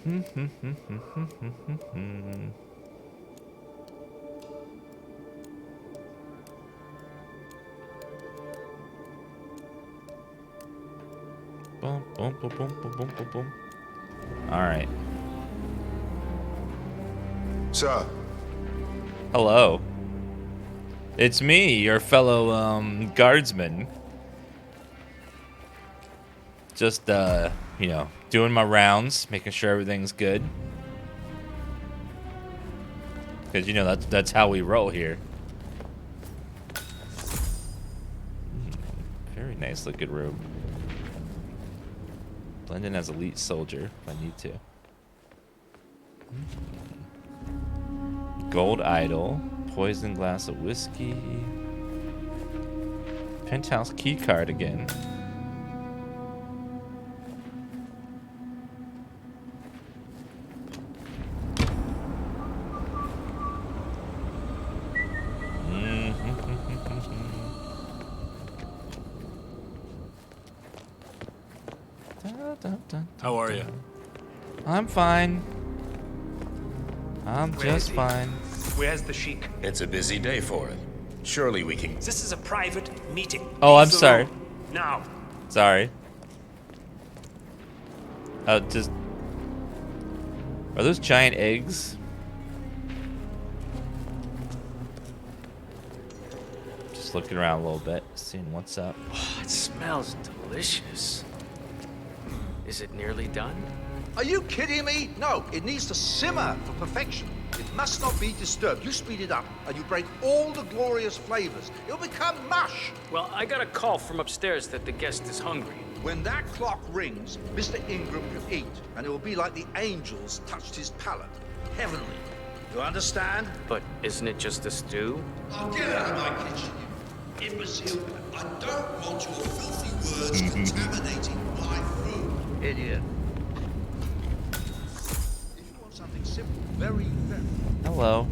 Boom, boom, boom, boom, boom, boom, boom, boom. All right. Sir. Hello. It's me, your fellow guardsman. Just you know, doing my rounds, making sure everything's good. Because you know that's how we roll here. Very nice looking room. Blend in as elite soldier if I need to. Gold idol, poison glass of whiskey, penthouse key card again. How are you? I'm fine. I'm just fine. Where's the Sheik? It's a busy day for him. Surely we can... This is a private meeting. Oh, I'm Leave the sorry. room. Now. Sorry. Just... Are those giant eggs? Just looking around a little bit, seeing what's up. Oh, it smells delicious. Is it nearly done? Are you kidding me? No, it needs to simmer for perfection. It must not be disturbed. You speed it up, and you break all the glorious flavors. It'll become mush. Well, I got a call from upstairs that the guest is hungry. When that clock rings, Mr. Ingram can eat, and it will be like the angels touched his palate. Heavenly. You understand? But isn't it just a stew? I'll get out of my kitchen, you imbecile. I don't want your filthy words contaminating my food. Idiot. If you want something simple, very, very... Hello.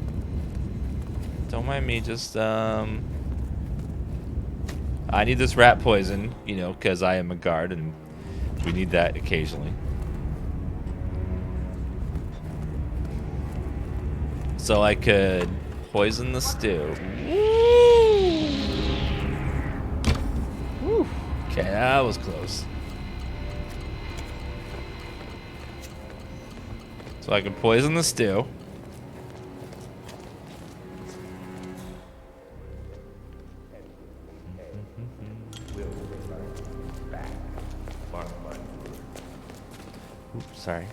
Don't mind me, just, I need this rat poison, you know, because I am a guard and we need that occasionally. So I could poison the stew. Woo. Okay, that was close. So I can poison the stew. Oops, sorry.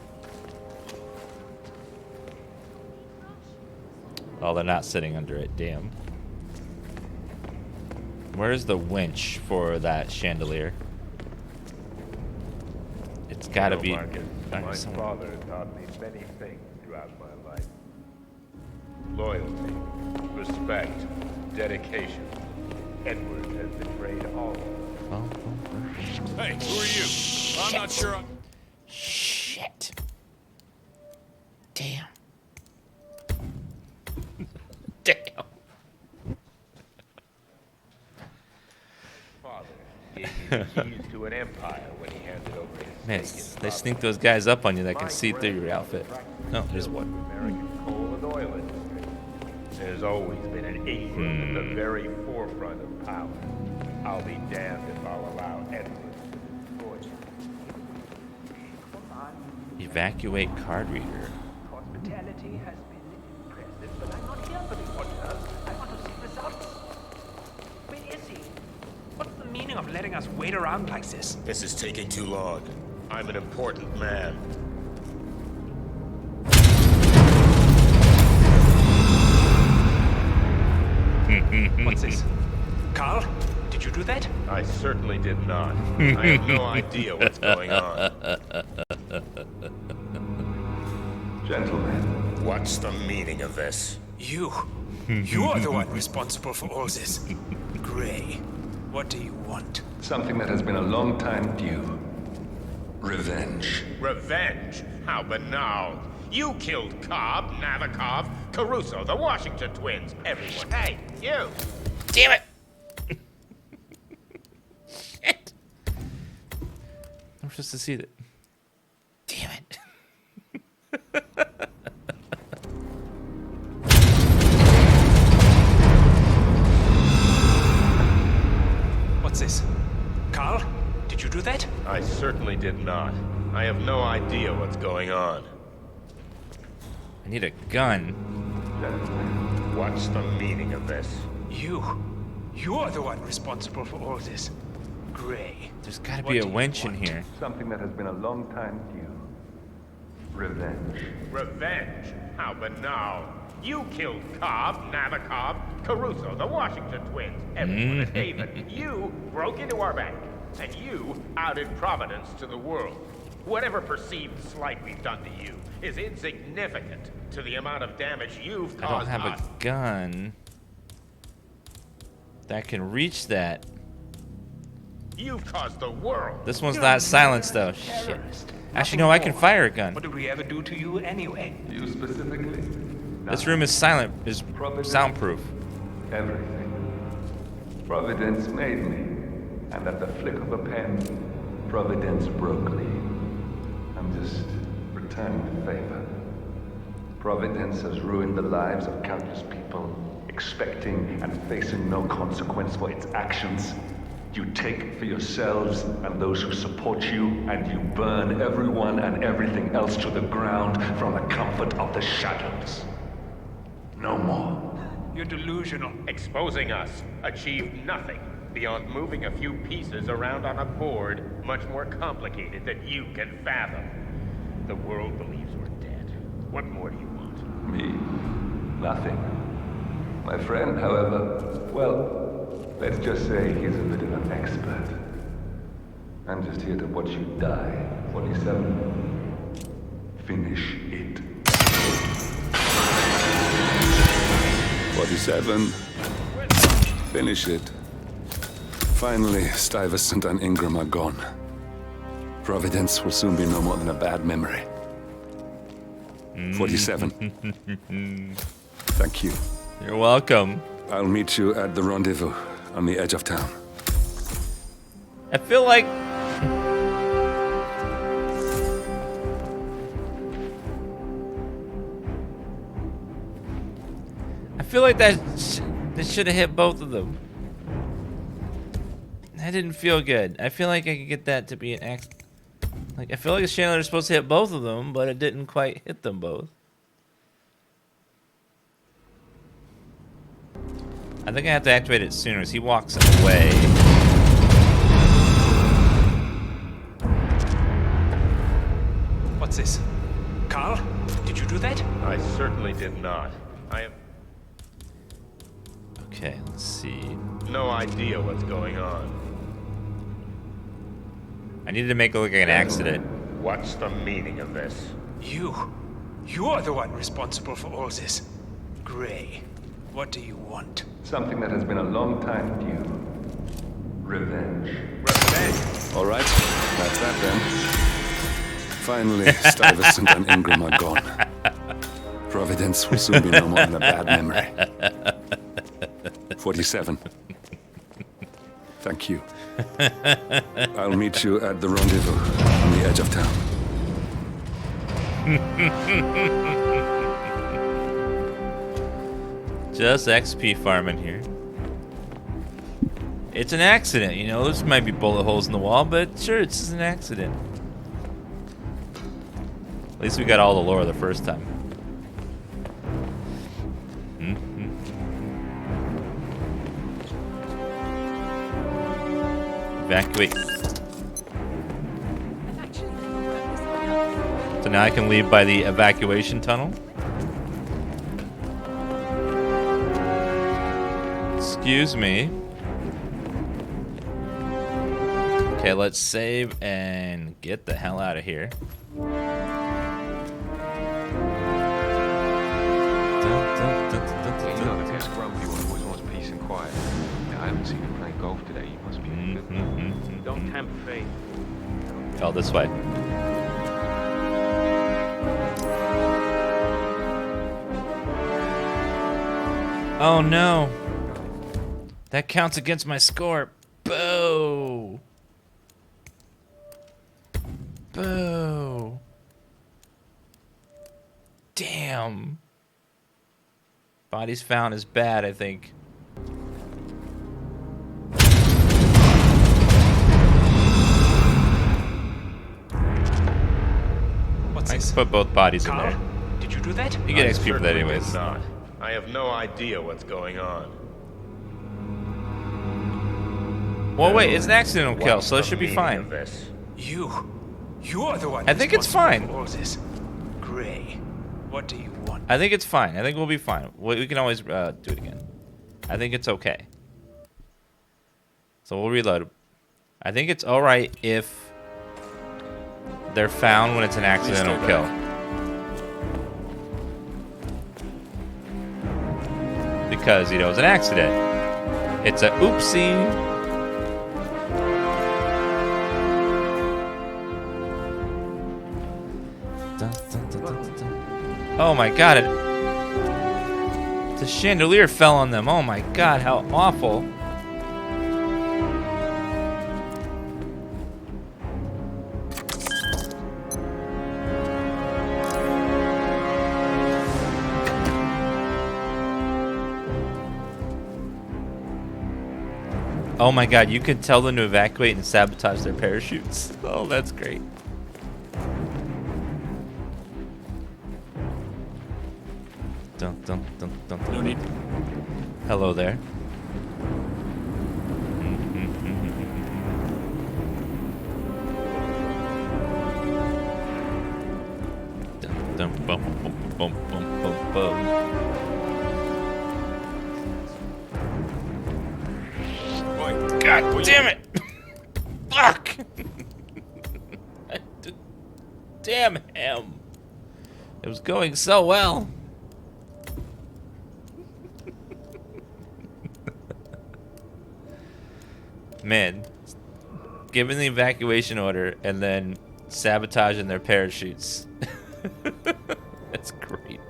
Oh, they're not sitting under it. Damn. Where's the winch for that chandelier? It's gotta be. My father taught me many things throughout my life. Loyalty, respect, dedication. Edward has betrayed all of us. Hey, who are you? I'm not sure. Shit. Damn. Damn. Father gave you the keys to an empire when he handed over his Man, stake in they sneak those guys up on you that can see through your outfit. No, there's one. American coal and oil industry. There's always been an Ingram at the very forefront of power. I'll be damned if I'll allow Edward to destroy you. Evacuate card reader. Hospitality has been impressive, but I'm not here for the orders. I want to see results. Where is he? What's the meaning of letting us wait around like this? This is taking too long. I'm an important man. What's this? Carl, did you do that? I certainly did not. I have no idea what's going on. Gentlemen. What's the meaning of this? You're the one responsible for all this. Gray, what do you want? Something that has been a long time due. Revenge. Revenge? How banal. You killed Cobb, Navikov, Caruso, the Washington twins, everyone. Hey, you! Damn it! Shit. I'm supposed to see that. Damn it. that? I certainly did not. I have no idea what's going on. I need a gun. What's the meaning of this? You're the one responsible for all this. Gray. There's gotta be a wench in here. Something that has been a long time due. Revenge. Revenge? How banal. You killed Cobb, Nabokov, Caruso, the Washington twins, everyone at Haven. You broke into our bank, and you outed Providence to the world. Whatever perceived slight we've done to you is insignificant to the amount of damage you've I caused don't have us. a gun that can reach that. You've caused the world. This one's not silenced though. Shit. Actually, no, I can fire a gun. What did we ever do to you anyway? You specifically? This room is silent, is soundproof. Everything. Providence made me, and at the flick of a pen, Providence broke me. I'm just returning the favor. Providence has ruined the lives of countless people, expecting and facing no consequence for its actions. You take for yourselves and those who support you, and you burn everyone and everything else to the ground from the comfort of the shadows. No more. You're delusional. Exposing us achieved nothing beyond moving a few pieces around on a board much more complicated than you can fathom. The world believes we're dead. What more do you want? Me? Nothing. My friend, however, well, let's just say he's a bit of an expert. I'm just here to watch you die, 47. Finish it. 47. Finish it. Finally, Stuyvesant and Ingram are gone. Providence will soon be no more than a bad memory. 47. Thank you. You're welcome. I'll meet you at the rendezvous on the edge of town. I feel like that should have hit both of them. That didn't feel good. I feel like I could get that to be an accident. Like, I feel like Chandler's supposed to hit both of them, but it didn't quite hit them both. I think I have to activate it sooner as he walks away. What's this? Carl? Did you do that? I certainly did not. I have Okay, let's see. no idea what's going on. I need to make it look like an accident. What's the meaning of this? You're the one responsible for all this. Gray, what do you want? Something that has been a long time due. Revenge. Revenge? All right, that's that then. Finally, Stuyvesant and Ingram are gone. Providence will soon be no more than a bad memory. 47. Thank you. I'll meet you at the rendezvous on the edge of town. Just XP farming here. It's an accident, you know. This might be bullet holes in the wall, but sure, it's just an accident. At least we got all the lore the first time. Evacuate. So now I can leave by the evacuation tunnel. Excuse me. Okay, let's save and get the hell out of here. You know the best grumpy one always wants peace and quiet. Now, I haven't seen him playing golf today. You must be in a good mood. Don't tempt fate. Oh, this way. Oh no. That counts against my score. Boo. Boo. Damn. Bodies found is bad, I think. Jesus. Put both bodies in Carl, there. did you do that? You get I XP for that certainly anyways. did not. I have no idea what's going on. Well, wait, it's an accidental kill, What's so it the should be meaning fine. of this? You're the one. I think it's responsible fine. for all this. Gray, what do you want? I think it's fine. I think we'll be fine. We can always do it again. I think it's okay. So we'll reload. I think it's alright if they're found when it's an accidental kill. Because, you know, it's an accident. It's a oopsie. Oh my god, the chandelier fell on them. Oh my god, how awful. Oh my god, you can tell them to evacuate and sabotage their parachutes. Oh, that's great. Dun, dun, dun, dun, dun. No need. Hello there. Dun, dun, bum, bum, bum, bum, bum, bum. God damn it! Fuck! Damn him! It was going so well. Man, giving the evacuation order and then sabotaging their parachutes. That's great.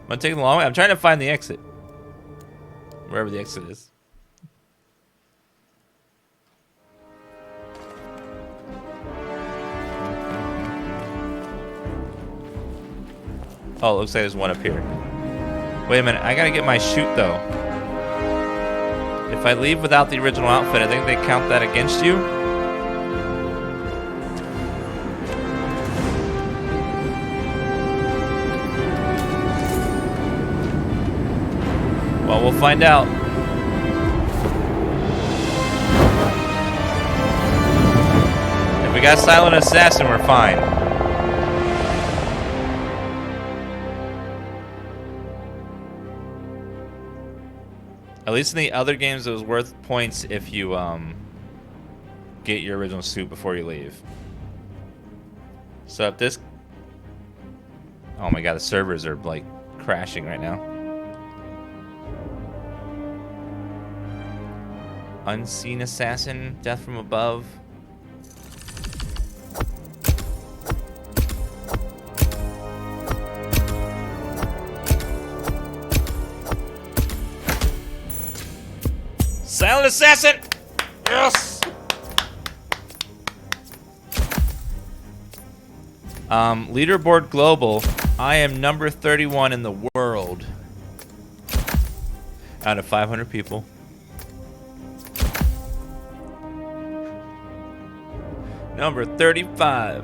I'm taking a long way. I'm trying to find the exit. Wherever the exit is. Oh, it looks like there's one up here. Wait a minute, I gotta get my chute though. If I leave without the original outfit, I think they count that against you. Well, we'll find out. If we got Silent Assassin, we're fine. At least in the other games, it was worth points if you get your original suit before you leave. So if this... Oh my god, the servers are like crashing right now. Unseen Assassin, Death from Above. Silent Assassin! Yes! Leaderboard Global. I am number 31 in the world. Out of 500 people. Number 35.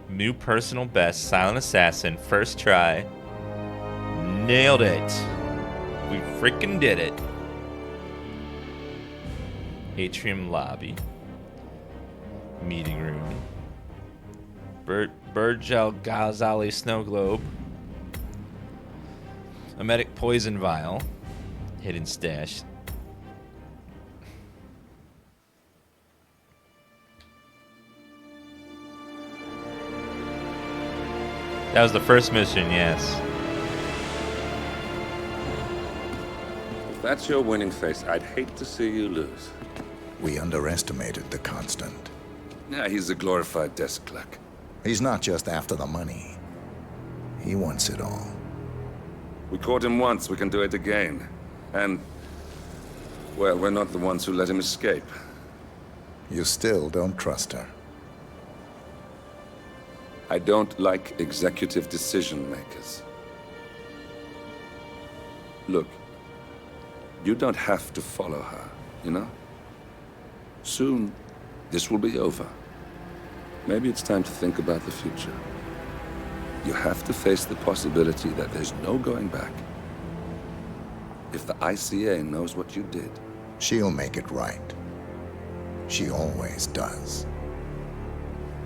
New personal best. Silent Assassin. First try. Nailed it. We freaking did it. Atrium lobby. Meeting room. Burj Al Ghazali snow globe. Emetic poison vial. Hidden stash. That was the first mission, yes. If that's your winning face, I'd hate to see you lose. We underestimated the Constant. Yeah, he's a glorified desk clerk. He's not just after the money. He wants it all. We caught him once, we can do it again. And, well, we're not the ones who let him escape. You still don't trust her. I don't like executive decision makers. Look, you don't have to follow her, you know? Soon, This will be over. Maybe it's time to think about the future. You have to face the possibility that there's no going back. If the ICA knows what you did, she'll make it right. She always does.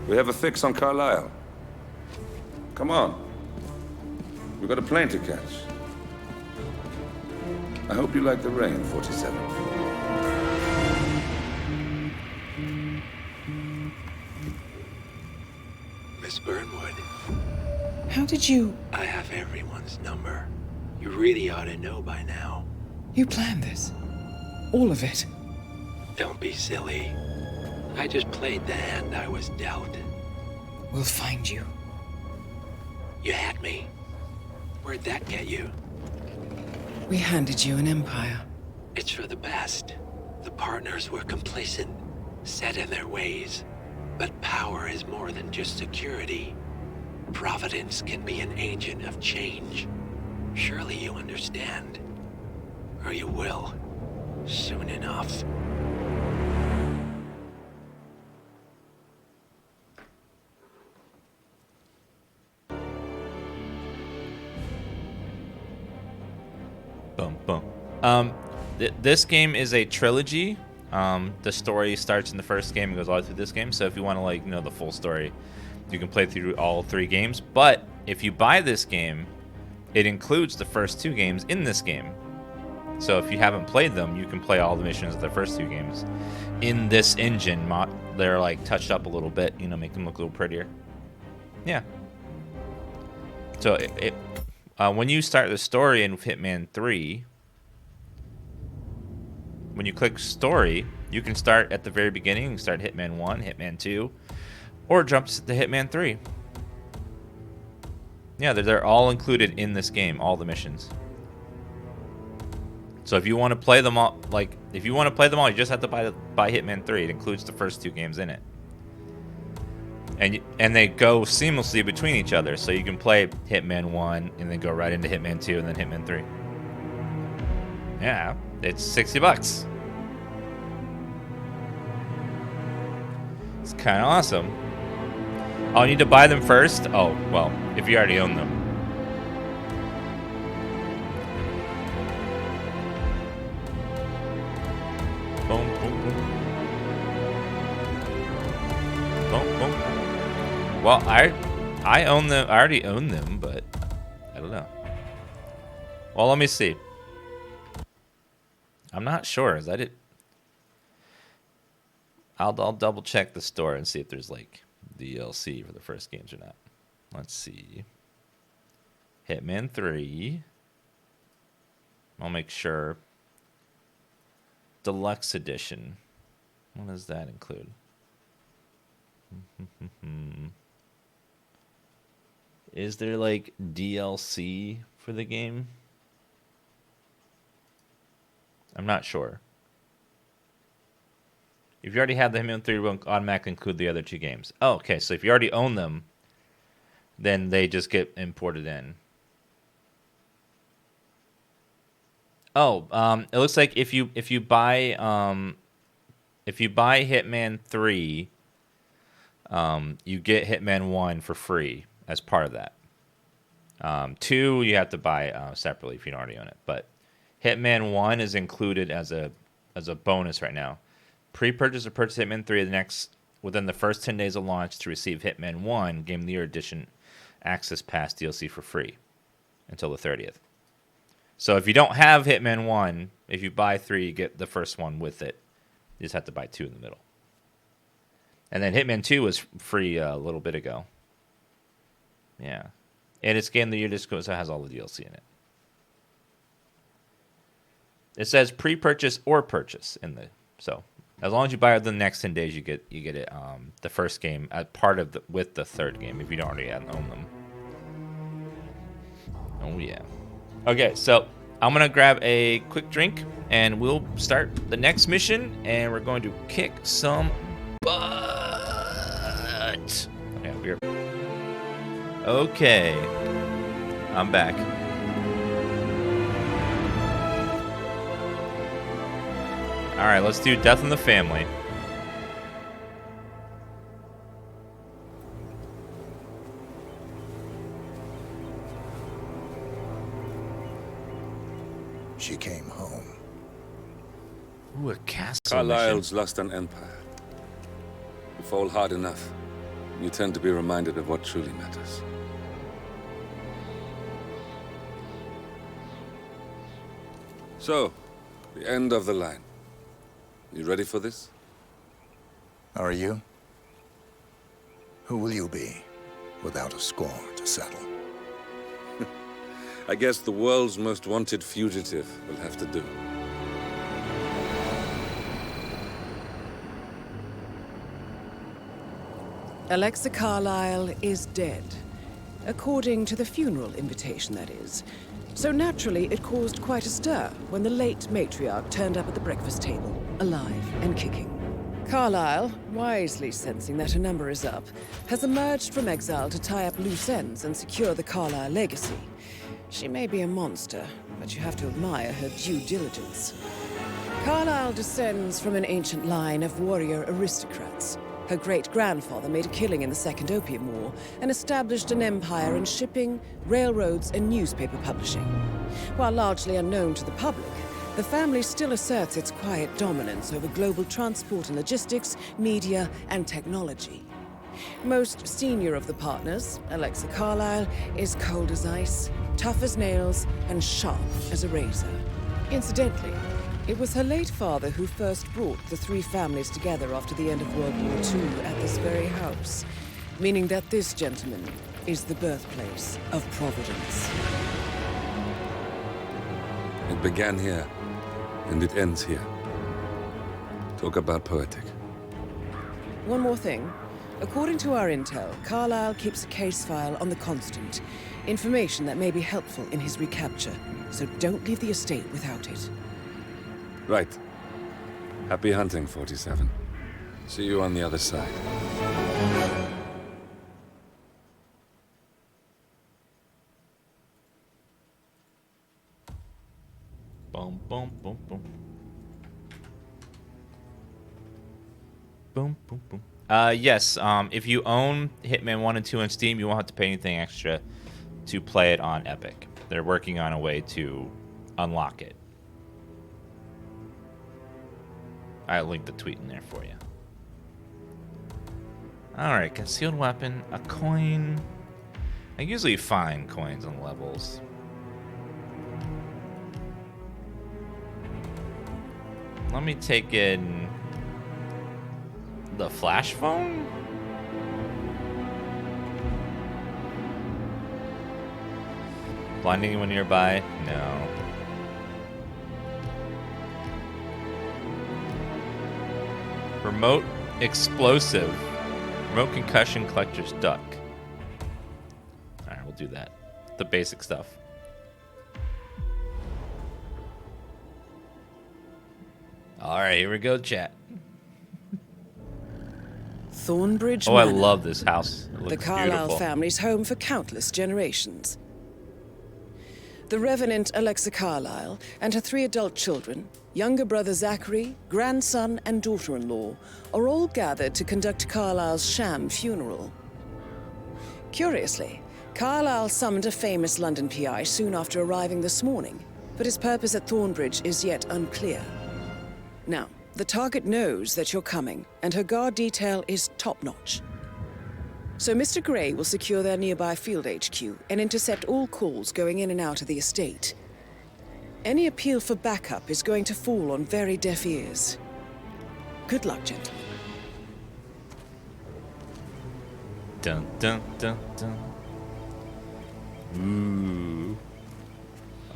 we have a fix on Carlisle. Come on. We've got a plane to catch. I hope you like the rain, 47. Miss Burnwood. How did you... I have everyone's number. You really ought to know by now. You planned this? All of it? Don't be silly. I just played the hand I was dealt. We'll find you. You had me. Where'd that get you? We handed you an empire. It's for the best. The partners were complacent, set in their ways. But power is more than just security. Providence can be an agent of change. Surely you understand. Or you will. Soon enough. Boom, boom. This game is a trilogy. The story starts in the first game and goes all the way through this game. So if you want to like know the full story, you can play through all 3 games. But if you buy this game, it includes the first 2 games in this game. So if you haven't played them, you can play all the missions of the first 2 games in this engine. They're like touched up a little bit, you know, make them look a little prettier. Yeah. So when you start the story in Hitman 3, when you click story, you can start at the very beginning. You can start Hitman 1, Hitman 2, or jump to Hitman 3. Yeah, they're all included in this game, all the missions. So if you want to play them all, you just have to buy Hitman 3. It includes the first 2 games in it. And they go seamlessly between each other, so you can play Hitman 1 and then go right into Hitman 2 and then Hitman 3. Yeah, it's $60. It's kind of awesome. Oh, you need to buy them first? Oh, well, if you already own them. Boom, boom, boom. Boom, boom. Well, I own them. I already own them, but I don't know. Well, let me see. I'm not sure. Is that it? I'll double check the store and see if there's like DLC for the first games or not. Let's see. Hitman 3. I'll make sure. Deluxe Edition. What does that include? Is there like DLC for the game? I'm not sure. If you already have the Hitman 3, it won't automatically include the other 2 games. Oh, okay. So if you already own them, then they just get imported in. Oh, it looks like if you buy Hitman 3, you get Hitman 1 for free as part of that. 2 you have to buy separately if you don't already own it. But Hitman 1 is included as a bonus right now. Pre-purchase or purchase Hitman 3 within the first 10 days of launch to receive Hitman 1 Game of the Year Edition Access Pass DLC for free until the 30th. So if you don't have Hitman 1, if you buy 3, you get the first one with it. You just have to buy 2 in the middle. And then Hitman 2 was free a little bit ago. Yeah. And it's Game of the Year Disco, so it has all the DLC in it. It says pre-purchase or purchase in the... So as long as you buy it the next 10 days, you get it the first game as part of with the third game if you don't already own them. Oh yeah. Okay, so I'm gonna grab a quick drink and we'll start the next mission, and we're going to kick some butt. Yeah, we're okay. I'm back. All right, let's do Death in the Family. She came home. Ooh, a castle Carlyle's lost an empire. You fall hard enough, you tend to be reminded of what truly matters. So, the end of the line. You ready for this? Are you? Who will you be, without a score to settle? I guess the world's most wanted fugitive will have to do. Alexa Carlyle is dead. According to the funeral invitation, that is. So naturally, it caused quite a stir when the late matriarch turned up at the breakfast table, alive and kicking. Carlyle, wisely sensing that her number is up, has emerged from exile to tie up loose ends and secure the Carlyle legacy. She may be a monster, but you have to admire her due diligence. Carlyle descends from an ancient line of warrior aristocrats. Her great-grandfather made a killing in the Second Opium War and established an empire in shipping, railroads, and newspaper publishing. While largely unknown to the public, the family still asserts its quiet dominance over global transport and logistics, media, and technology. Most senior of the partners, Alexa Carlyle, is cold as ice, tough as nails, and sharp as a razor. Incidentally, it was her late father who first brought the three families together after the end of World War II at this very house, meaning that this gentleman is the birthplace of Providence. It began here, and it ends here. Talk about poetic. One more thing. According to our intel, Carlyle keeps a case file on the Constant. Information that may be helpful in his recapture, so don't leave the estate without it. Right. Happy hunting, 47. See you on the other side. Boom, boom, boom, boom. Boom, boom, boom. Yes, if you own Hitman 1 and 2 on Steam, you won't have to pay anything extra to play it on Epic. They're working on a way to unlock it. I linked the tweet in there for you. Alright, concealed weapon, a coin. I usually find coins on levels. Let me take in the flash phone? Blinding anyone nearby? No. Remote explosive. Remote concussion collector's duck. Alright, we'll do that. The basic stuff. Alright, here we go, chat. Thornbridge Oh, I Manor. love this house. It looks The Carlyle beautiful. family's home for countless generations. The Revenant Alexa Carlyle and her 3 adult children, younger brother Zachary, grandson, and daughter-in-law, are all gathered to conduct Carlyle's sham funeral. Curiously, Carlyle summoned a famous London PI soon after arriving this morning, but his purpose at Thornbridge is yet unclear. Now, the target knows that you're coming, and her guard detail is top-notch. So Mr. Gray will secure their nearby field HQ and intercept all calls going in and out of the estate. Any appeal for backup is going to fall on very deaf ears. Good luck, gentlemen. Dun dun dun dun. Ooh.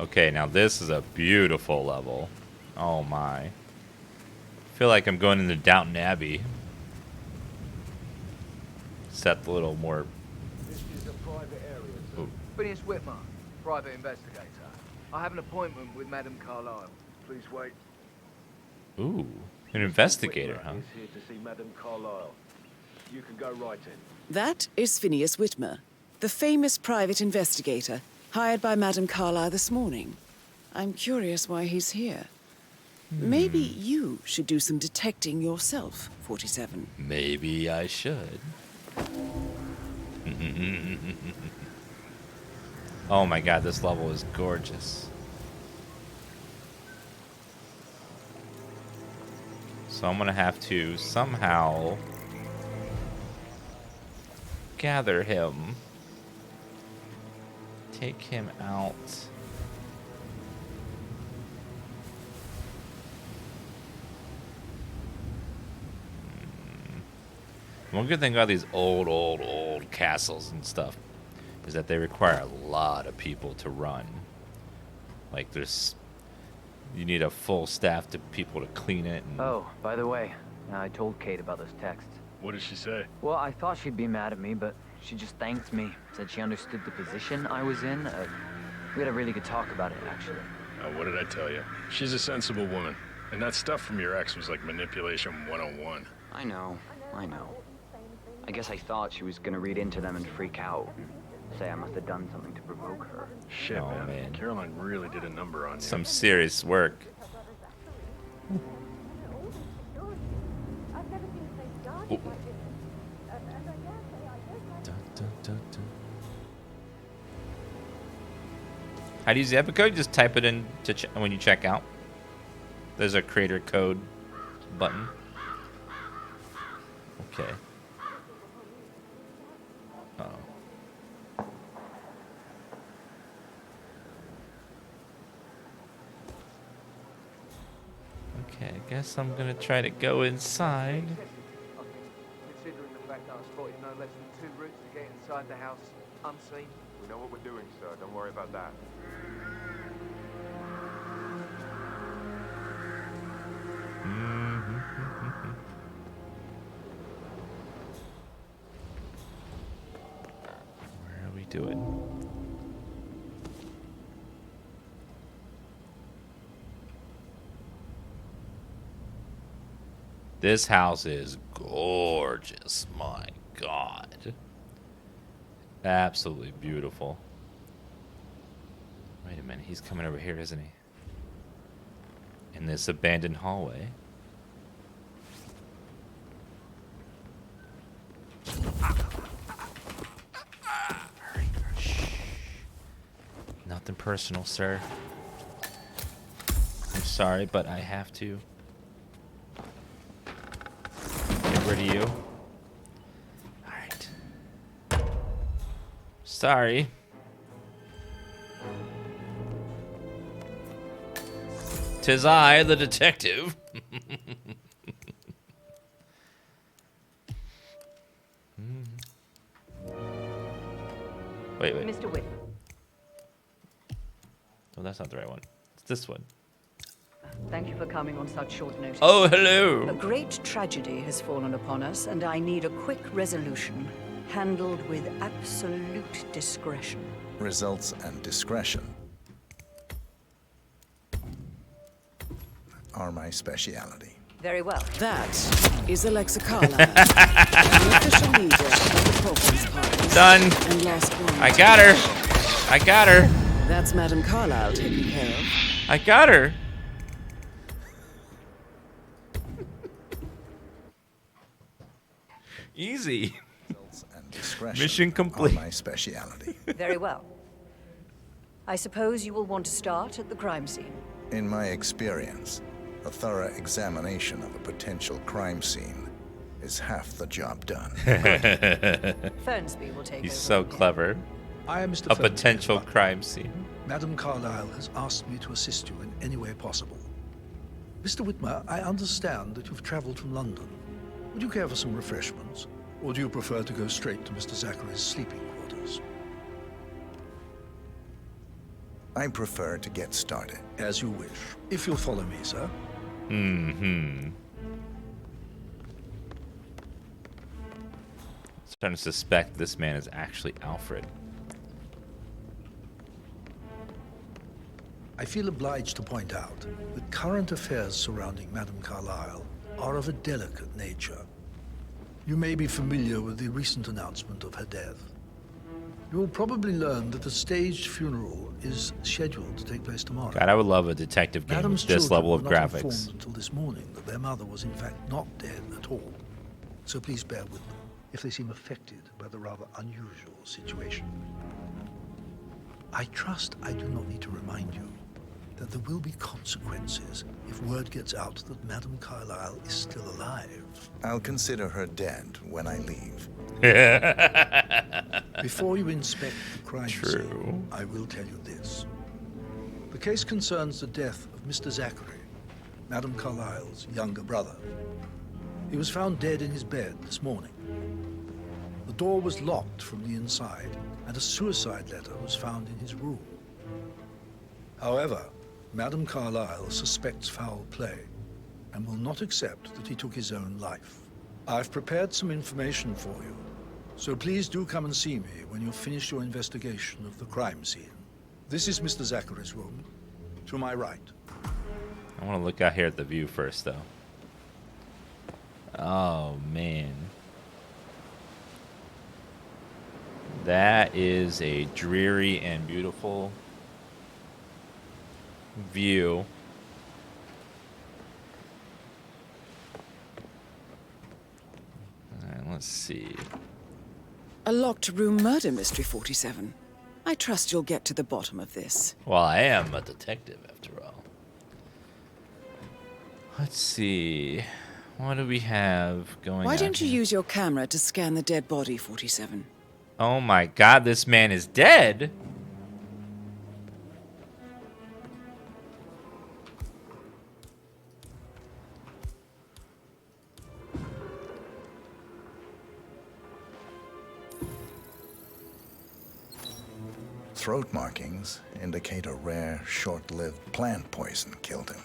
Okay, now this is a beautiful level. Oh my. I feel like I'm going into Downton Abbey. Except a little more. This is a private area, sir. Ooh. Phineas Whitmer, private investigator. I have an appointment with Madame Carlyle. Please wait. Ooh, an investigator, huh? Is here to see Madame Carlyle. You can go right in. That is Phineas Whitmer, the famous private investigator hired by Madame Carlyle this morning. I'm curious why he's here. Maybe you should do some detecting yourself, 47. Maybe I should. Oh my god, this level is gorgeous. So I'm gonna have to somehow gather him. Take him out. One good thing about these old castles and stuff is that they require a lot of people to run. Like you need a full staff to people to clean it. And Oh, by the way, I told Kate about those texts. What did she say? Well, I thought she'd be mad at me, but she just thanked me. Said she understood the position I was in. We had a really good talk about it, actually. What did I tell you? She's a sensible woman. And that stuff from your ex was like manipulation 101. I know. I guess I thought she was gonna read into them and freak out. And say I must have done something to provoke her. Shit, man. Caroline really did a number on you. some serious work. Ooh. How do you use the epic code? Just type it in to when you check out. There's a creator code button. Okay. Okay, I guess I'm gonna try to go inside. Considering the fact that I spotted no less than 2 routes to get inside the house unseen. We know what we're doing, sir. Don't worry about that. Where are we doing? This house is gorgeous. My God. Absolutely beautiful. Wait a minute. He's coming over here, isn't he? In this abandoned hallway. Hurry. Shh. Nothing personal, sir. I'm sorry, but I have to. Get rid of you. Alright. Sorry. 'Tis I, the detective. Wait. Mr. Whit. Oh, that's not the right one. It's this one. Thank you for coming on such short notice. Oh, hello. A great tragedy has fallen upon us, and I need a quick resolution, handled with absolute discretion. Results and discretion are my speciality. Very well. That is Alexa Carlisle, the official leader of the Province Party. Done. And last one. I got her. I got her. That's Madame Carlisle taken care of. I got her. Easy. Mission complete. My speciality. Very well. I suppose you will want to start at the crime scene. In my experience, a thorough examination of a potential crime scene is half the job done. Fernsby will take He's over. so clever. I am Mr. A Fernsby, potential crime scene. Madame Carlisle has asked me to assist you in any way possible. Mr. Whitmer, I understand that you've traveled from London. Would you care for some refreshments? Or do you prefer to go straight to Mr. Zachary's sleeping quarters? I prefer to get started. As you wish. If you'll follow me, sir. Starting to suspect this man is actually Alfred. I feel obliged to point out that current affairs surrounding Madame Carlisle are of a delicate nature. You may be familiar with the recent announcement of her death. You will probably learn that a staged funeral is scheduled to take place tomorrow. God, I would love a detective game Madam's with this level of children were not graphics. informed until this morning that their mother was in fact not dead at all. So please bear with them if they seem affected by the rather unusual situation. I trust I do not need to remind you that there will be consequences if word gets out that Madame Carlyle is still alive. I'll consider her dead when I leave. Before you inspect the crime scene, I will tell you this. The case concerns the death of Mr. Zachary, Madame Carlyle's younger brother. He was found dead in his bed this morning. The door was locked from the inside, and a suicide letter was found in his room. However, Madame Carlyle suspects foul play and will not accept that he took his own life. I've prepared some information for you, so please do come and see me when you've finished your investigation of the crime scene. This is Mr. Zachary's room, to my right. I want to look out here at the view first, though. Oh, man. That is a dreary and beautiful view. All right, let's see. A locked room murder mystery, 47. I trust you'll get to the bottom of this. Well, I am a detective, after all. Let's see. What do we have going on? Why don't you use your camera to scan the dead body, 47? Oh my god, this man is dead? Throat markings indicate a rare, short-lived plant poison killed him.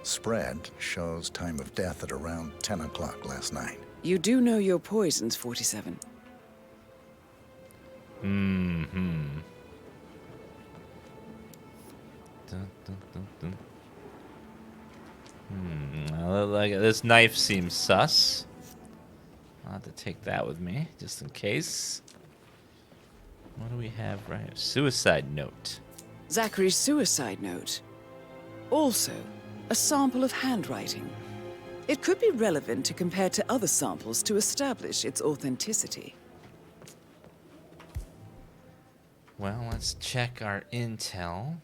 Spread shows time of death at around 10 o'clock last night. You do know your poisons, 47. Mm-hmm. Like this knife seems sus. I'll have to take that with me, just in case. What do we have right here? Suicide note. Zachary's suicide note. Also, a sample of handwriting. It could be relevant to compare to other samples to establish its authenticity. Well, let's check our intel.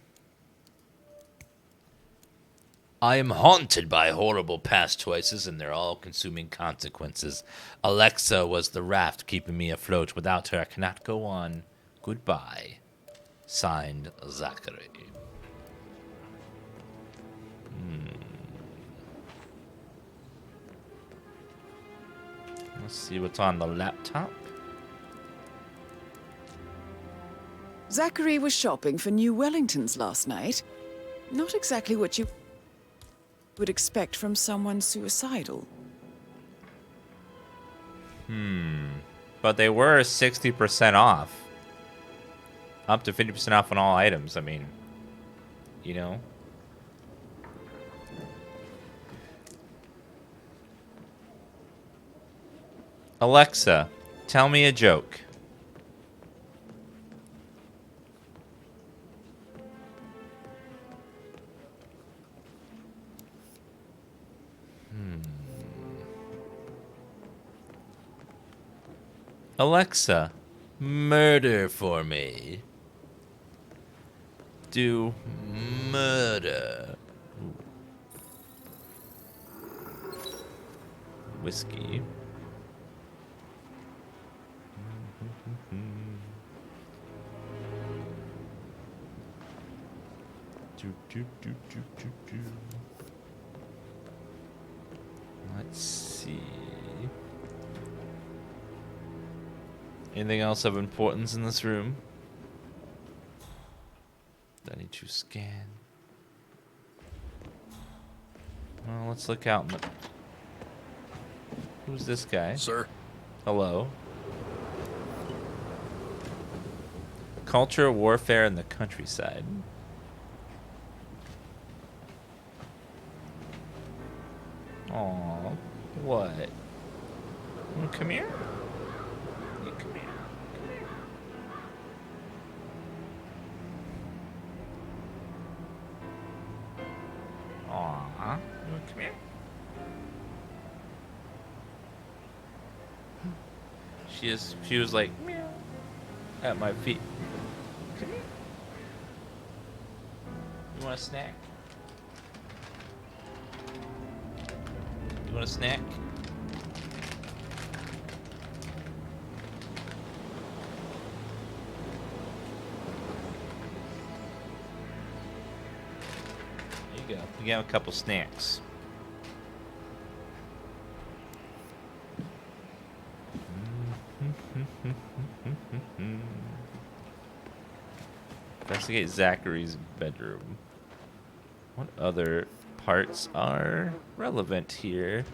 I am haunted by horrible past choices and their all-consuming consequences. Alexa was the raft keeping me afloat. Without her, I cannot go on. Goodbye. Signed, Zachary. Let's see what's on the laptop. Zachary was shopping for new Wellingtons last night. Not exactly what you would expect from someone suicidal. But they were 60% off. Up to 50% off on all items. I mean, you know. Alexa, tell me a joke. Alexa, murder for me. Do murder. Whiskey. Let's see. Anything else of importance in this room? I need to scan. Well, let's look out. Who's this guy? Sir. Hello. Culture warfare in the countryside. Aw, what? Come here. You come here. Come here. Aw, you come here. She was like meow at my feet. Come here. You want a snack? You want a snack? There you go. You got a couple snacks. Investigate Zachary's bedroom. What other parts are relevant here?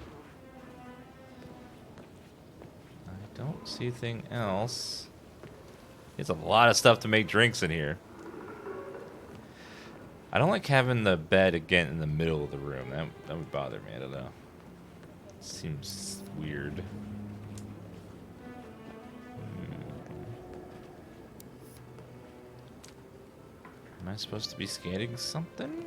I don't see anything else. There's a lot of stuff to make drinks in here. I don't like having the bed again in the middle of the room. That would bother me. I don't know. Seems weird. Am I supposed to be scanning something?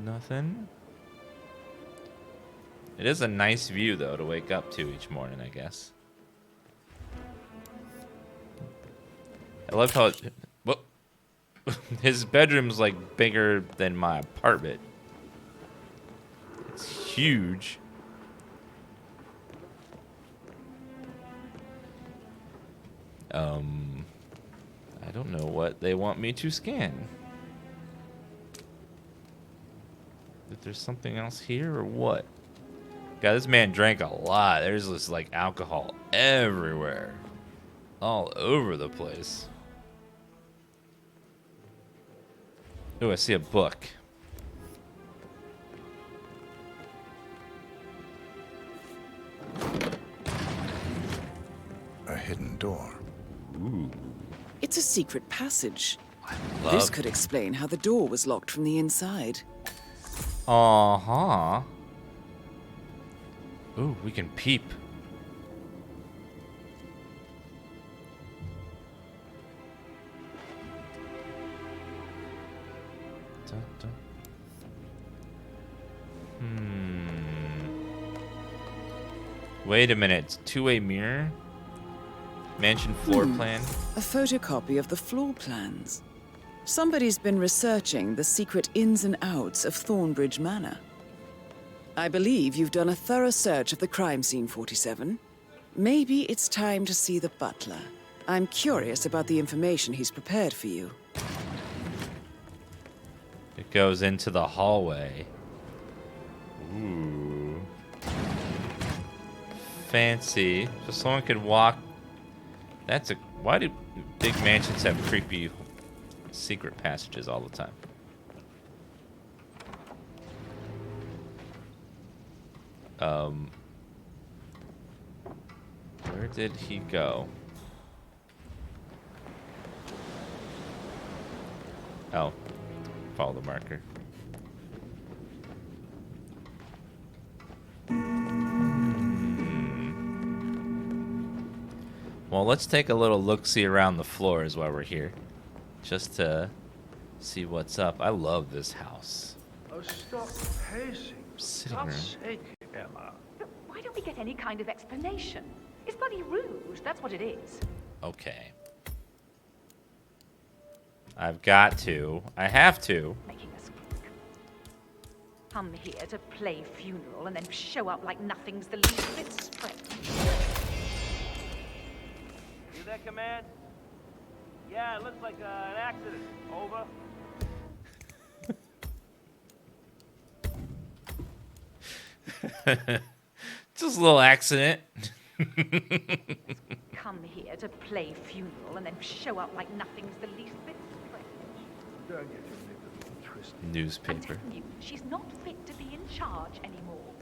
Nothing. It is a nice view, though, to wake up to each morning, I guess. I love how his bedroom's like bigger than my apartment. It's huge. I don't know what they want me to scan. If there's something else here or what? God, this man drank a lot. There's just like alcohol everywhere. All over the place. Oh, I see a book. A hidden door. Ooh. It's a secret passage. Love. This could explain how the door was locked from the inside. Uh-huh. Ooh, we can peep. Dun, dun. Wait a minute. Two-way mirror? Mansion floor plan? A photocopy of the floor plans. Somebody's been researching the secret ins and outs of Thornbridge Manor. I believe you've done a thorough search of the crime scene, 47. Maybe it's time to see the butler. I'm curious about the information he's prepared for you. It goes into the hallway. Ooh. Fancy. So someone could walk. That's a. Why do big mansions have creepy secret passages all the time? Where did he go? Oh, follow the marker. Well, let's take a little look-see around the floors while we're here. Just to see what's up. I love this house. Oh, stop pacing. Sitting For room. God's sake, Emma. Why don't we get any kind of explanation? It's bloody rude, that's what it is. Okay. I've got to. I have to. Making us come here to play funeral and then show up like nothing's the least bit strange. You there, Command? Yeah, it looks like an accident. Over. Just a little accident. Come here to play funeral and then show up like nothing's the least bit strange. Don't get your lip a little twisted. I'm Newspaper. telling you, she's not fit to be in charge anymore.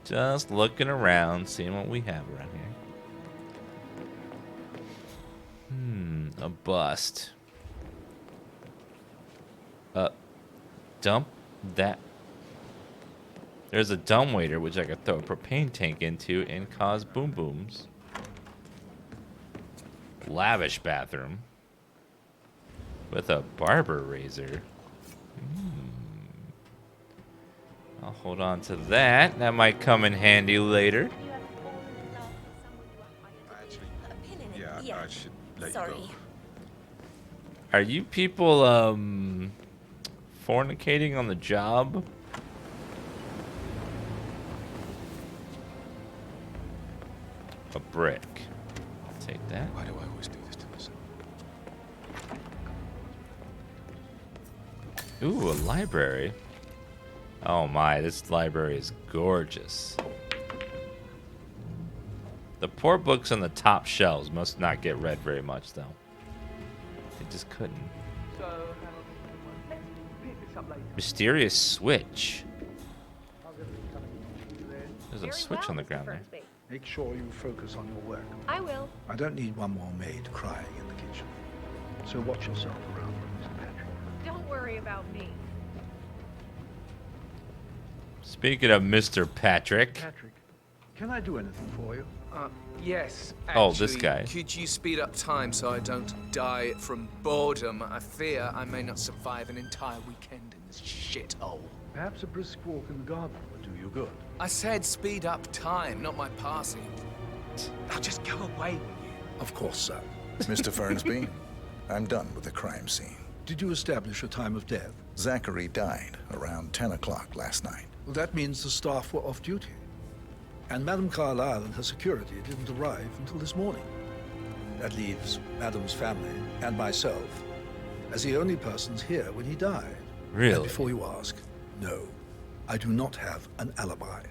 Just looking around, seeing what we have around here. A bust. Dump that. There's a dumbwaiter which I could throw a propane tank into and cause boom booms. Lavish bathroom with a barber razor. I'll hold on to that. That might come in handy later. Yeah, I should let Sorry. you go. Are you people fornicating on the job? A brick. I'll take that. Why do I always do this to myself? Ooh, a library. Oh my, this library is gorgeous. The poor books on the top shelves must not get read very much, though. They just couldn't. Mysterious switch. There's a switch on the ground there. Make sure you focus on your work. I will. I don't need one more maid crying in the kitchen. So watch yourself around, Mr. Patrick. Don't worry about me. Speaking of Mr. Patrick. Patrick, can I do anything for you? Yes. Oh, this actually, guy. Could you speed up time so I don't die from boredom? I fear I may not survive an entire weekend in this shithole. Perhaps a brisk walk in the garden would do you good. I said speed up time, not my passing. Now just go away, will you? Of course, sir. Mr. Fernsby, I'm done with the crime scene. Did you establish a time of death? Zachary died around 10 o'clock last night. Well, that means the staff were off duty. And Madame Carlyle and her security didn't arrive until this morning. That leaves Madame's family and myself as the only persons here when he died. Really? And before you ask, no, I do not have an alibi.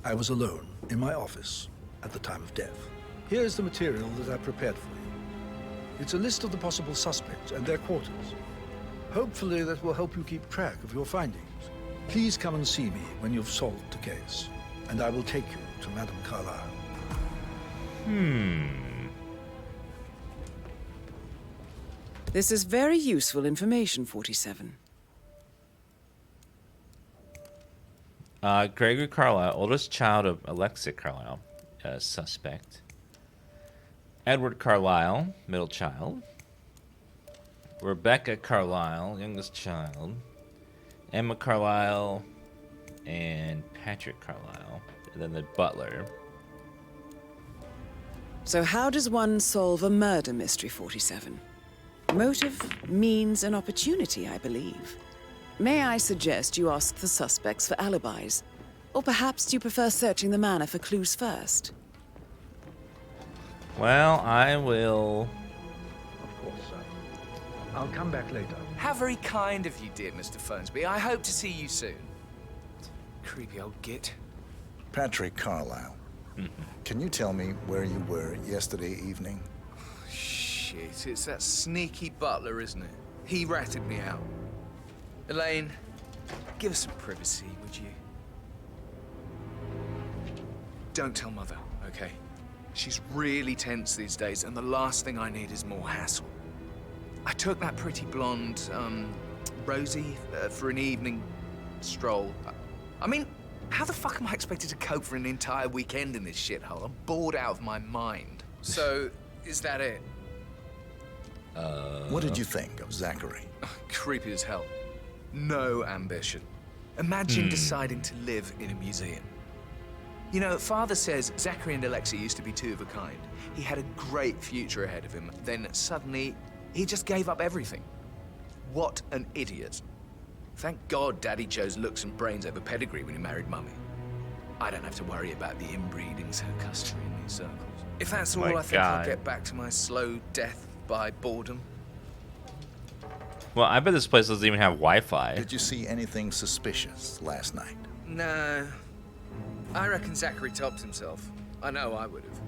I was alone in my office at the time of death. Here is the material that I prepared for you. It's a list of the possible suspects and their quarters. Hopefully that will help you keep track of your findings. Please come and see me when you've solved the case, and I will take you to Madame Carlyle. This is very useful information, 47. Gregory Carlyle, oldest child of Alexia Carlyle, suspect. Edward Carlyle, middle child. Rebecca Carlyle, youngest child. Emma Carlyle, and Patrick Carlyle, and then the butler. So how does one solve a murder mystery, 47? Motive, means, and opportunity, I believe. May I suggest you ask the suspects for alibis? Or perhaps do you prefer searching the manor for clues first? Well, I will... Of course, sir. I'll come back later. How very kind of you, dear Mr. Fernsby. I hope to see you soon. Creepy old git. Patrick Carlyle, can you tell me where you were yesterday evening? Shit, it's that sneaky butler, isn't it? He ratted me out. Elaine, give us some privacy, would you? Don't tell Mother, okay? She's really tense these days, and the last thing I need is more hassle. I took that pretty blonde, Rosie, for an evening stroll. I mean, how the fuck am I expected to cope for an entire weekend in this shithole? I'm bored out of my mind. So, is that it? What did you think of Zachary? Creepy as hell. No ambition. Imagine deciding to live in a museum. You know, Father says Zachary and Alexia used to be two of a kind. He had a great future ahead of him. Then suddenly, he just gave up everything. What an idiot. Thank God Daddy chose looks and brains over pedigree when he married Mummy. I don't have to worry about the inbreeding so customary in these circles. If that's all, I think I'll get back to my slow death by boredom. Well, I bet this place doesn't even have Wi-Fi. Did you see anything suspicious last night? No. I reckon Zachary topped himself. I know I would have.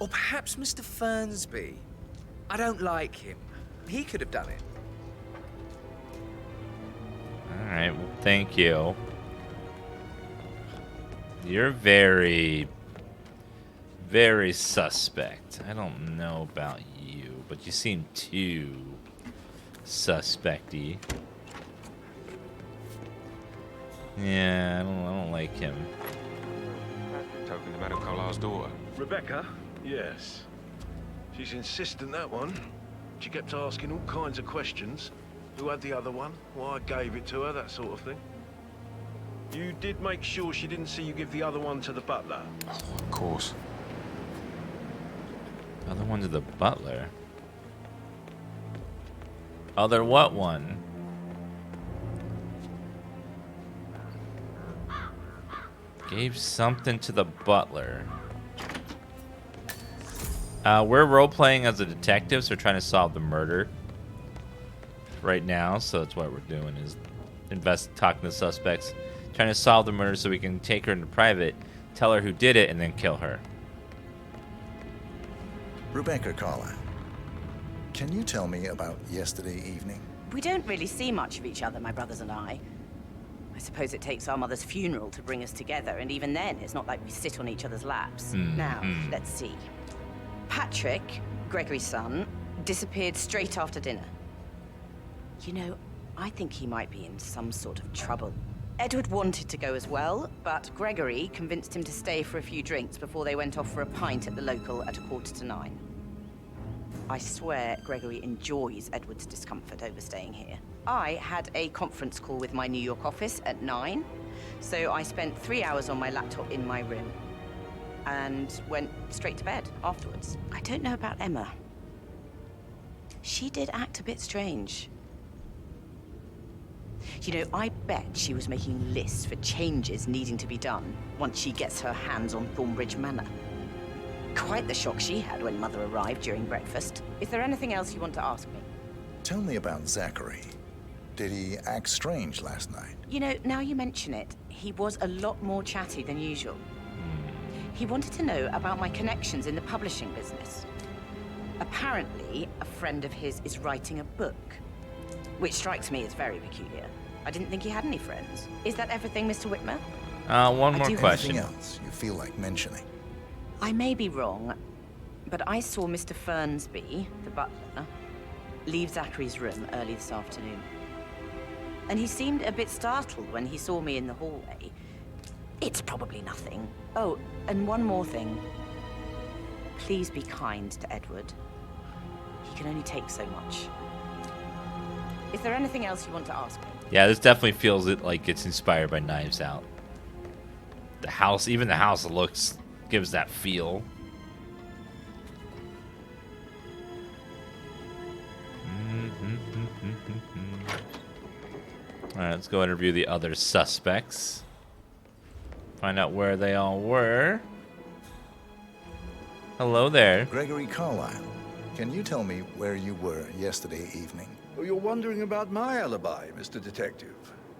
Or perhaps Mr. Fernsby. I don't like him. He could have done it. Alright, well, thank you. You're very, very suspect. I don't know about you, but you seem too suspecty. Yeah, I don't like him. Talking to Madame Carlyle's daughter. Rebecca? Yes. She's insistent, that one. She kept asking all kinds of questions. Who had the other one? Why I gave it to her, that sort of thing. You did make sure she didn't see you give the other one to the butler? Oh, of course. Other one to the butler. Other what one? Gave something to the butler. We're role-playing as a detective, so we're trying to solve the murder right now. So that's what we're doing, is talking to the suspects, trying to solve the murder so we can take her into private, tell her who did it, and then kill her. Rebecca Carlyle, can you tell me about yesterday evening? We don't really see much of each other, my brothers and I. I suppose it takes our mother's funeral to bring us together, and even then, it's not like we sit on each other's laps. Now, let's see. Patrick, Gregory's son, disappeared straight after dinner. You know, I think he might be in some sort of trouble. Edward wanted to go as well, but Gregory convinced him to stay for a few drinks before they went off for a pint at the local at 9:15. I swear Gregory enjoys Edward's discomfort over staying here. I had a conference call with my New York office at 9, so I spent 3 hours on my laptop in my room and went straight to bed afterwards. I don't know about Emma. She did act a bit strange. You know, I bet she was making lists for changes needing to be done once she gets her hands on Thornbridge Manor. Quite the shock she had when Mother arrived during breakfast. Is there anything else you want to ask me? Tell me about Zachary. Did he act strange last night? You know, now you mention it, he was a lot more chatty than usual. He wanted to know about my connections in the publishing business. Apparently, a friend of his is writing a book, which strikes me as very peculiar. I didn't think he had any friends. Is that everything, Mr. Whitmer? One more question. Anything else you feel like mentioning? I may be wrong, but I saw Mr. Fernsby, the butler, leave Zachary's room early this afternoon. And he seemed a bit startled when he saw me in the hallway. It's probably nothing. Oh, and one more thing. Please be kind to Edward. He can only take so much. Is there anything else you want to ask me? Yeah, this definitely feels like it's inspired by Knives Out. The house, even the house gives that feel. Alright, let's go interview the other suspects. Find out where they all were. Hello there. Gregory Carlyle, can you tell me where you were yesterday evening? Oh, you're wondering about my alibi, Mr. Detective.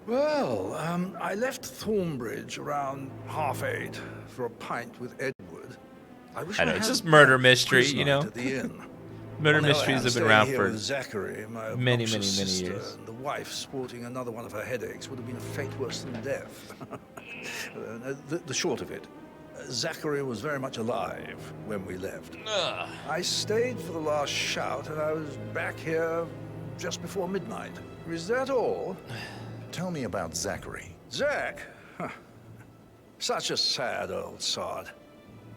Well, I left Thornbridge around 8:30 for a pint with Edward. I wish I know, I it's had just murder that mystery, cruise you night know. at the inn. Murder On the other mysteries hand, have been staying around here for with Zachary, my many obnoxious sister, years. and the wife sporting another one of her headaches would have been a fate worse than death. The short of it, Zachary was very much alive when we left. I stayed for the last shout, and I was back here just before midnight. Is that all? Tell me about Zachary. Zach? Huh. Such a sad old sod.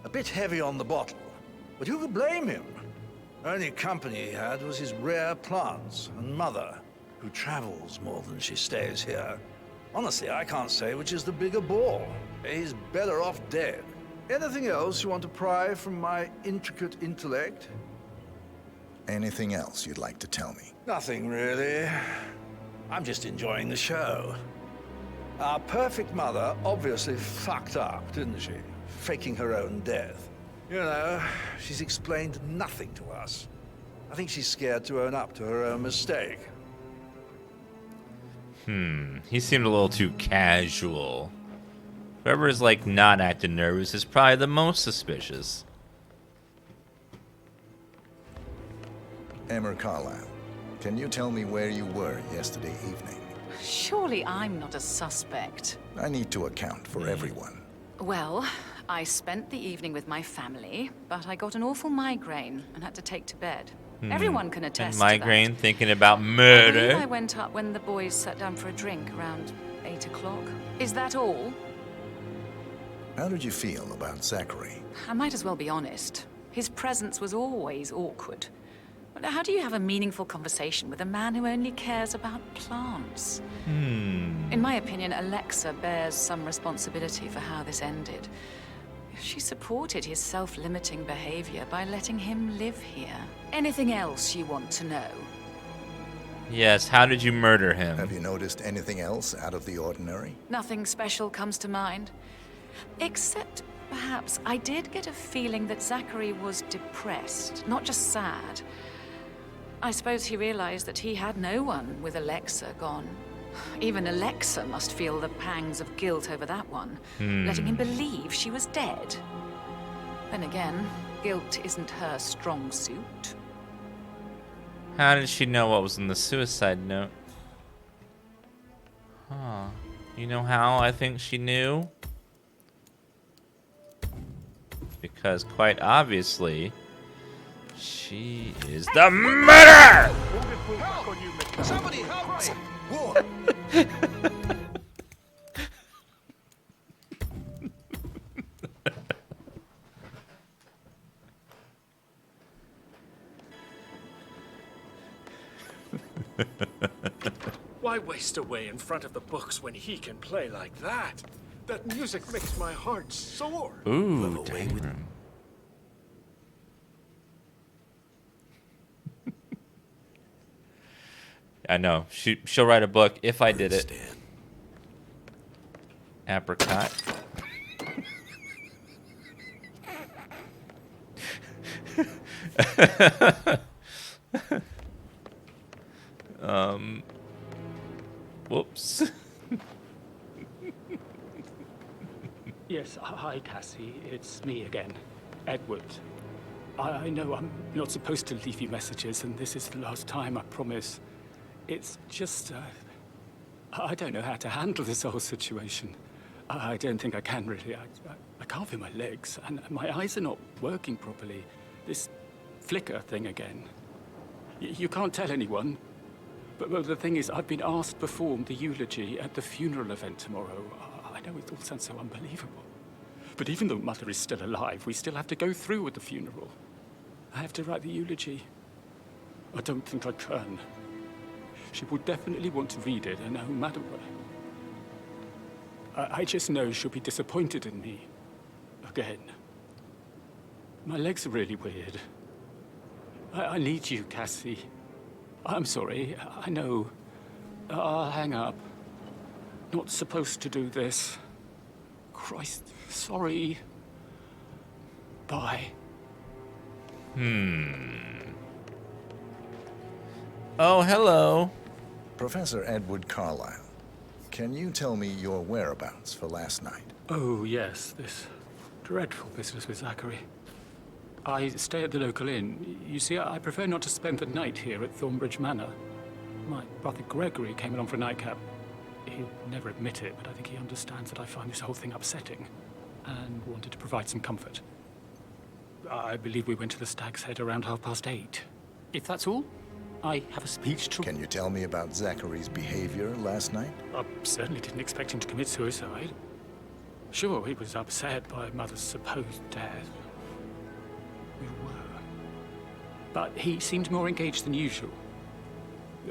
A bit heavy on the bottle, but who could blame him? Only company he had was his rare plants and Mother, who travels more than she stays here. Honestly, I can't say which is the bigger bore. He's better off dead. Anything else you want to pry from my intricate intellect? Anything else you'd like to tell me? Nothing, really. I'm just enjoying the show. Our perfect mother obviously fucked up, didn't she? Faking her own death. You know, she's explained nothing to us. I think she's scared to own up to her own mistake. He seemed a little too casual. Whoever is like not acting nervous is probably the most suspicious. Emma Carlyle, can you tell me where you were yesterday evening? Surely I'm not a suspect. I need to account for everyone. Well, I spent the evening with my family, but I got an awful migraine and had to take to bed. Everyone can attest And migraine, to that. thinking about I murder. went up when the boys sat down for a drink around 8 o'clock. Is that all? How did you feel about Zachary? I might as well be honest. His presence was always awkward. Well, how do you have a meaningful conversation with a man who only cares about plants? In my opinion, Alexa bears some responsibility for how this ended. She supported his self-limiting behavior by letting him live here. Anything else you want to know? Yes, how did you murder him? Have you noticed anything else out of the ordinary? Nothing special comes to mind. Except, perhaps, I did get a feeling that Zachary was depressed, not just sad. I suppose he realized that he had no one with Alexa gone. Even Alexa must feel the pangs of guilt over that one, letting him believe she was dead. Then again, guilt isn't her strong suit. How did she know what was in the suicide note? Huh. You know how I think she knew? Because quite obviously, she is the murderer! Somebody help me! Why waste away in front of the books when he can play like that? That music makes my heart soar. Ooh, damn. I know. She'll write a book if I did it. Apricot. Whoops. Yes, hi, Cassie. It's me again, Edward. I know I'm not supposed to leave you messages, and this is the last time, I promise. It's just, I don't know how to handle this whole situation. I don't think I can, really. I can't feel my legs, and my eyes are not working properly. This flicker thing again. You can't tell anyone, but the thing is, I've been asked to perform the eulogy at the funeral event tomorrow. I know it all sounds so unbelievable. But even though Mother is still alive, we still have to go through with the funeral. I have to write the eulogy. I don't think I can. She will definitely want to read it, and no matter what. I just know she'll be disappointed in me. Again. My legs are really weird. I need you, Cassie. I'm sorry. I know. I'll hang up. Not supposed to do this. Christ, sorry. Bye. Oh, hello. Professor Edward Carlyle, can you tell me your whereabouts for last night? Oh, yes, this dreadful business with Zachary. I stay at the local inn. You see, I prefer not to spend the night here at Thornbridge Manor. My brother Gregory came along for a nightcap. He'll never admit it, but I think he understands that I find this whole thing upsetting and wanted to provide some comfort. I believe we went to the Stag's Head around 8:30. If that's all, I have a speech to... Can you tell me about Zachary's behavior last night? I certainly didn't expect him to commit suicide. Sure, he was upset by Mother's supposed death. We were. But he seemed more engaged than usual.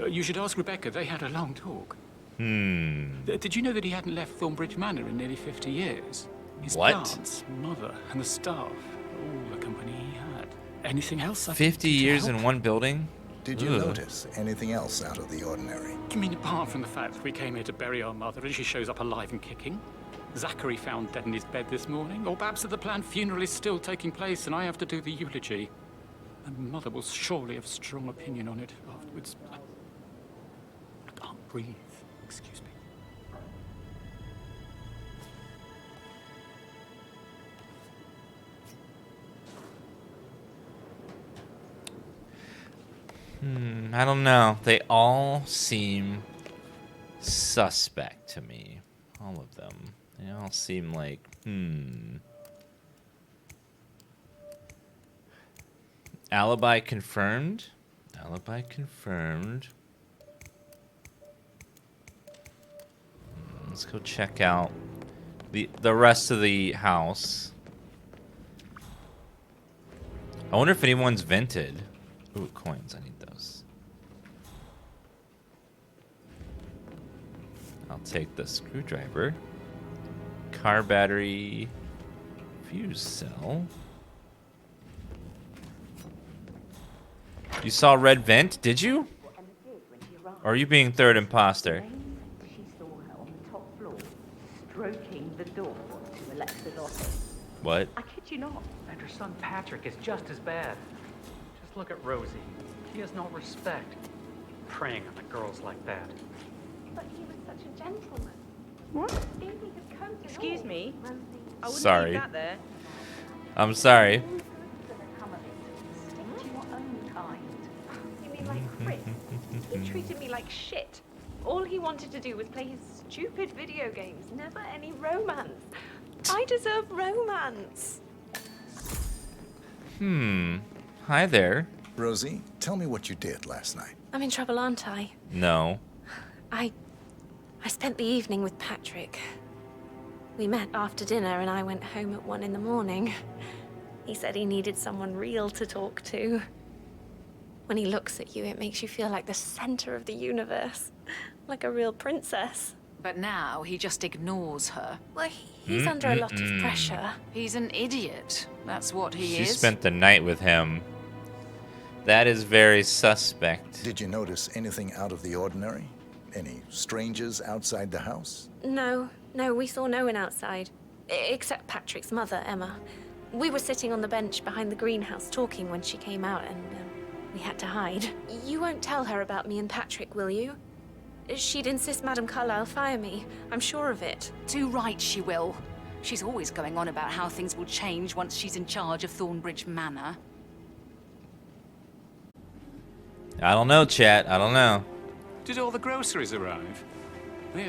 You should ask Rebecca. They had a long talk. Did you know that he hadn't left Thornbridge Manor in nearly 50 years? His plants, Mother, and the staff, all the company he had. Anything else? 50 years in one building? Did you notice anything else out of the ordinary? You mean apart from the fact that we came here to bury our mother and she shows up alive and kicking? Zachary found dead in his bed this morning? Or perhaps that the planned funeral is still taking place and I have to do the eulogy? And Mother will surely have a strong opinion on it afterwards. I can't breathe. Excuse me. I don't know. They all seem suspect to me. All of them. They all seem like, Alibi confirmed. Alibi confirmed. Let's go check out the rest of the house. I wonder if anyone's vented. Ooh, coins. I need those. I'll take the screwdriver. Car battery. Fuse cell. You saw red vent, did you? Or are you being third imposter? She saw her on the top floor, stroking the door to Alexa's office. What? I kid you not. And her son Patrick is just as bad. Just look at Rosie. He has no respect. Preying on the girls like that. But he was such a gentleman. What? Excuse me. I wouldn't Sorry. leave that there. I'm sorry. Stick to your own kind. You mean like Chris? He treated me like shit. All he wanted to do was play his stupid video games. Never any romance. I deserve romance. Hi there. Rosie, tell me what you did last night. I'm in trouble, aren't I? No. I spent the evening with Patrick. We met after dinner and I went home at 1 in the morning. He said he needed someone real to talk to. When he looks at you, it makes you feel like the center of the universe. Like a real princess. But now he just ignores her. Well, he's under a lot of pressure. He's an idiot. That's what he She is. spent the night with him. That is very suspect. Did you notice anything out of the ordinary? Any strangers outside the house? No, we saw no one outside. Except Patrick's mother, Emma. We were sitting on the bench behind the greenhouse talking when she came out and we had to hide. You won't tell her about me and Patrick, will you? She'd insist Madame Carlyle fire me. I'm sure of it. Too right she will. She's always going on about how things will change once she's in charge of Thornbridge Manor. I don't know, chat. I don't know. Did all the groceries arrive?